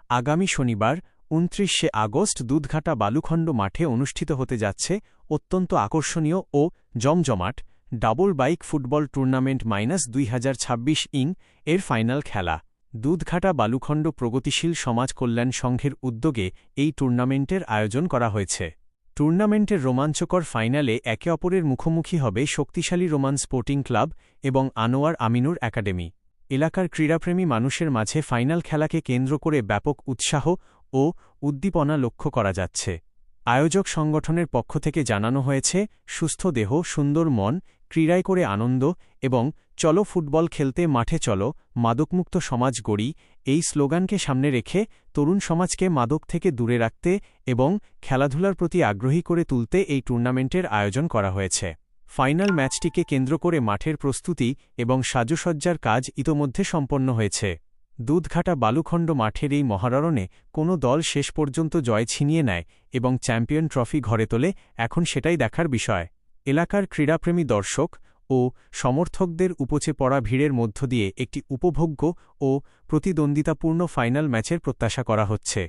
আগামী শনিবার ২৯শে আগস্ট দুধঘাটা বালুখণ্ড মাঠে অনুষ্ঠিত হতে যাচ্ছে অত্যন্ত আকর্ষণীয় ও জমজমাট ডাবল বাইক ফুটবল টুর্নামেন্ট -2026 এর ফাইনাল খেলা। দুধঘাটা বালুখণ্ড প্রগতিশীল সমাজ কল্যাণ সংঘের উদ্যোগে এই টুর্নামেন্টের আয়োজন করা হয়েছে। টুর্নামেন্টের রোমাঞ্চকর ফাইনালে একে অপরের মুখোমুখি হবে শক্তিশালী রোমান স্পোর্টিং ক্লাব এবং আনোয়ার আমিনুর একাডেমি। এলাকার ক্রীড়াপ্রেমী মানুষের মাঝে ফাইনাল খেলাকে কেন্দ্র করে ব্যাপক উৎসাহ ও উদ্দীপনা লক্ষ্য করা যাচ্ছে। আয়োজক সংগঠনের পক্ষ থেকে জানানো হয়েছে, সুস্থ দেহ, সুন্দর মন, ক্রীড়ায় করে আনন্দ এবং চলো ফুটবল খেলতে মাঠে চলো, মাদকমুক্ত সমাজ গড়ি এই স্লোগানকে সামনে রেখে তরুণ সমাজকে মাদক থেকে দূরে রাখতে এবং খেলাধুলার প্রতি আগ্রহী করে তুলতে এই টুর্নামেন্টের আয়োজন করা হয়েছে। ফাইনাল ম্যাচটিকে কেন্দ্র করে মাঠের প্রস্তুতি এবং সাজসজ্জার কাজ ইতোমধ্যে সম্পন্ন হয়েছে। দুধঘাটা বালুখণ্ড মাঠের এই মহারণে কোনো দল শেষ পর্যন্ত জয় ছিনিয়ে নেয় এবং চ্যাম্পিয়ন ট্রফি ঘরে তোলে, এখন সেটাই দেখার বিষয়। এলাকার ক্রীড়াপ্রেমী দর্শক ও সমর্থকদের উপচে পড়া ভিড়ের মধ্য দিয়ে একটি উপভোগ্য ও প্রতিদ্বন্দ্বিতাপূর্ণ ফাইনাল ম্যাচের প্রত্যাশা করা হচ্ছে।